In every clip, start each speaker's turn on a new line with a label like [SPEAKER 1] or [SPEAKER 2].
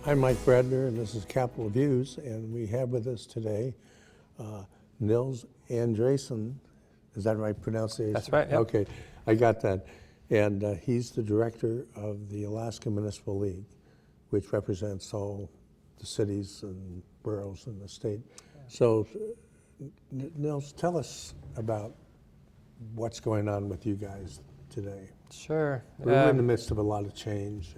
[SPEAKER 1] I'm Mike Bradner, and this is Capital Views, and we have with us today Nils Andreassen. Is that right pronunciation?
[SPEAKER 2] That's right, yep.
[SPEAKER 1] Okay, I got that. And he's the director of the Alaska Municipal League, which represents all the cities and boroughs in the state. Yeah. So, Nils, tell us about what's going on with you guys today.
[SPEAKER 2] Sure.
[SPEAKER 1] We're in the midst of a lot of change.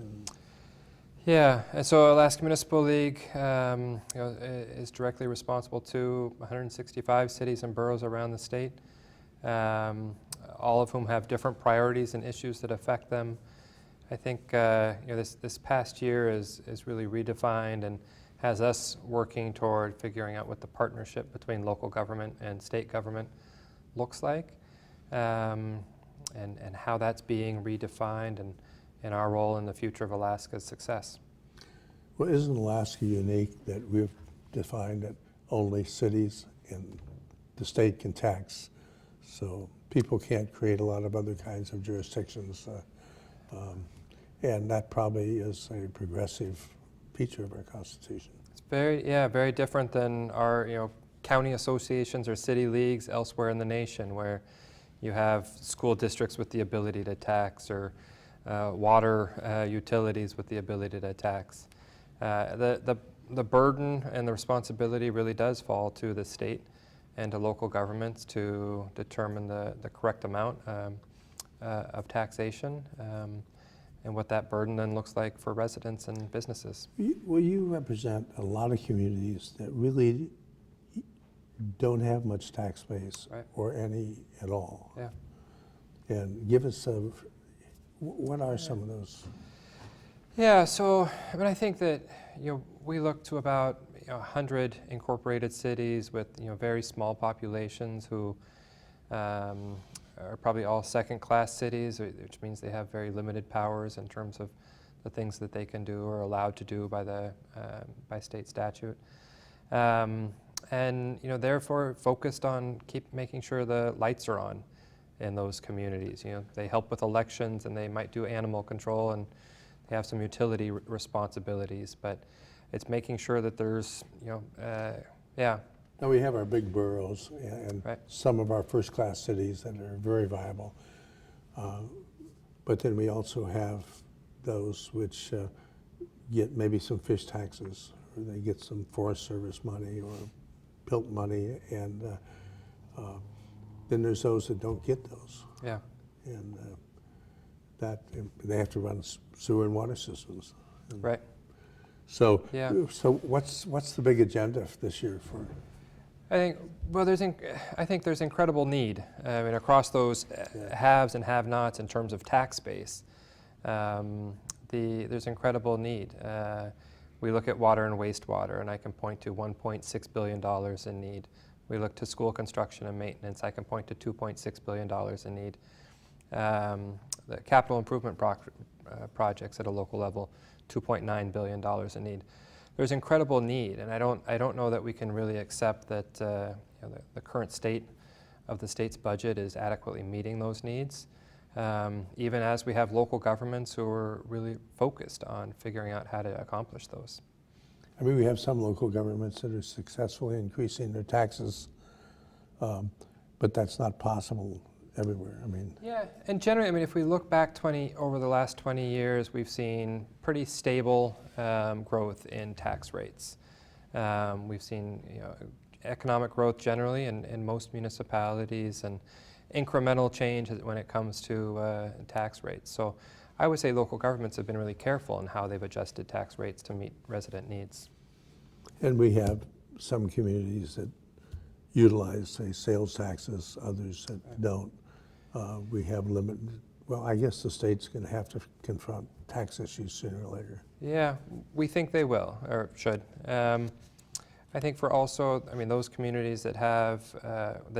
[SPEAKER 2] Yeah, and so Alaska Municipal League is directly responsible to 165 cities and boroughs around the state, all of whom have different priorities and issues that affect them. I think this past year is really redefined and has us working toward figuring out what the partnership between local government and state government looks like, and how that's being redefined, and our role in the future of Alaska's success.
[SPEAKER 1] Well, isn't Alaska unique that we've defined that only cities and the state can tax, so people can't create a lot of other kinds of jurisdictions, and that probably is a progressive feature of our Constitution.
[SPEAKER 2] It's very different than our county associations or city leagues elsewhere in the nation, where you have school districts with the ability to tax, or water utilities with the ability to tax. The burden and the responsibility really does fall to the state and to local governments to determine the correct amount of taxation, and what that burden then looks like for residents and businesses.
[SPEAKER 1] Well, you represent a lot of communities that really don't have much tax base, right, or any at all.
[SPEAKER 2] Yeah.
[SPEAKER 1] And give us what are some of those?
[SPEAKER 2] Yeah, so I think that we look to about 100 incorporated cities with very small populations who are probably all second-class cities, which means they have very limited powers in terms of the things that they can do or are allowed to do by state statute, and therefore focused on making sure the lights are on in those communities. They help with elections, and they might do animal control, and they have some utility responsibilities, but it's making sure that there's,
[SPEAKER 1] Now we have our big boroughs and
[SPEAKER 2] right,
[SPEAKER 1] some of our first-class cities that are very viable, but then we also have those which get maybe some fish taxes, or they get some Forest Service money or PILT money, and then there's those that don't get those.
[SPEAKER 2] Yeah.
[SPEAKER 1] And that they have to run sewer and water systems.
[SPEAKER 2] Right.
[SPEAKER 1] So,
[SPEAKER 2] yeah.
[SPEAKER 1] So what's the big agenda this year for?
[SPEAKER 2] I think there's incredible need. I mean, across those haves and have-nots in terms of tax base, there's incredible need. We look at water and wastewater, and I can point to $1.6 billion in need. We look to school construction and maintenance. I can point to $2.6 billion in need. The capital improvement projects at a local level, $2.9 billion in need. There's incredible need, and I don't know that we can really accept that the current state of the state's budget is adequately meeting those needs, even as we have local governments who are really focused on figuring out how to accomplish those.
[SPEAKER 1] I mean, we have some local governments that are successfully increasing their taxes, but that's not possible everywhere. I mean,
[SPEAKER 2] yeah, and generally, if we look back over the last 20 years, we've seen pretty stable growth in tax rates. We've seen economic growth generally in most municipalities, and incremental change when it comes to tax rates. So I would say local governments have been really careful in how they've adjusted tax rates to meet resident needs.
[SPEAKER 1] And we have some communities that utilize, say, sales taxes, others that don't. We have limited, well, I guess the state's going to have to confront tax issues sooner or later.
[SPEAKER 2] Yeah, we think they will, or should. I think for also, those communities that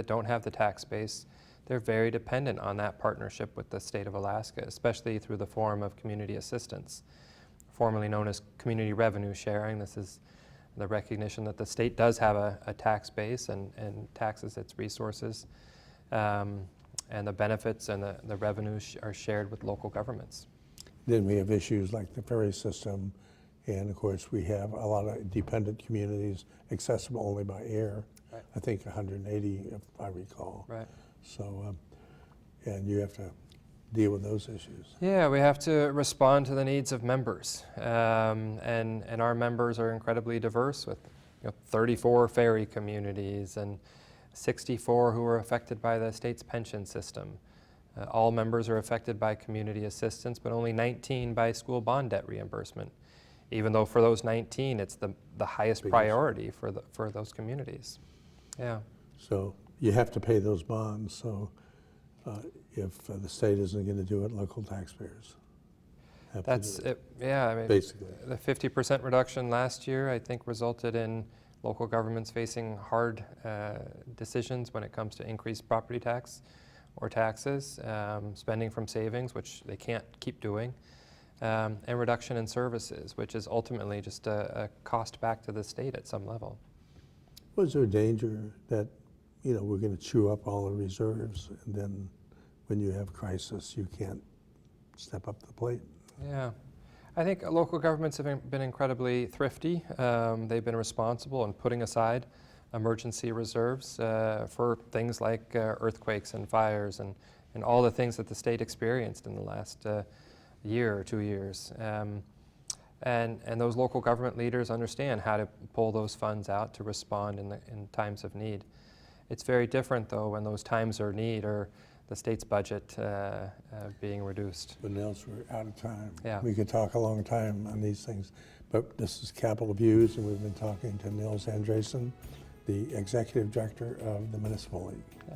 [SPEAKER 2] don't have the tax base, they're very dependent on that partnership with the state of Alaska, especially through the form of community assistance, formerly known as community revenue sharing. This is the recognition that the state does have a tax base and taxes its resources, and the benefits and the revenues are shared with local governments.
[SPEAKER 1] Then we have issues like the ferry system And of course, we have a lot of dependent communities accessible only by air.
[SPEAKER 2] Right.
[SPEAKER 1] I think 180, if I recall.
[SPEAKER 2] Right.
[SPEAKER 1] So, and you have to deal with those issues.
[SPEAKER 2] Yeah, we have to respond to the needs of members, and our members are incredibly diverse with 34 ferry communities and 64 who are affected by the state's pension system. All members are affected by community assistance, but only 19 by school bond debt reimbursement, even though for those 19 it's the highest priority for those communities. Yeah.
[SPEAKER 1] So you have to pay those bonds. So if the state isn't going to do it, local taxpayers have
[SPEAKER 2] That's
[SPEAKER 1] to do
[SPEAKER 2] it. Yeah, I mean,
[SPEAKER 1] basically.
[SPEAKER 2] the 50% reduction last year, I think, resulted in local governments facing hard decisions when it comes to increased property tax or taxes, spending from savings, which they can't keep doing, and reduction in services, which is ultimately just a cost back to the state at some level.
[SPEAKER 1] Was there a danger that we're going to chew up all the reserves, and then when you have crisis, you can't step up to the plate?
[SPEAKER 2] Yeah. I think local governments have been incredibly thrifty. They've been responsible in putting aside emergency reserves for things like earthquakes and fires and all the things that the state experienced in the last year or 2 years. And those local government leaders understand how to pull those funds out to respond in times of need. It's very different, though, when those times of need are the state's budget being reduced.
[SPEAKER 1] But Nils, we're out of time.
[SPEAKER 2] Yeah.
[SPEAKER 1] We could talk a long time on these things, but this is Capital Views, and we've been talking to Nils Andreassen, the Executive Director of the Municipal League.
[SPEAKER 2] Yeah.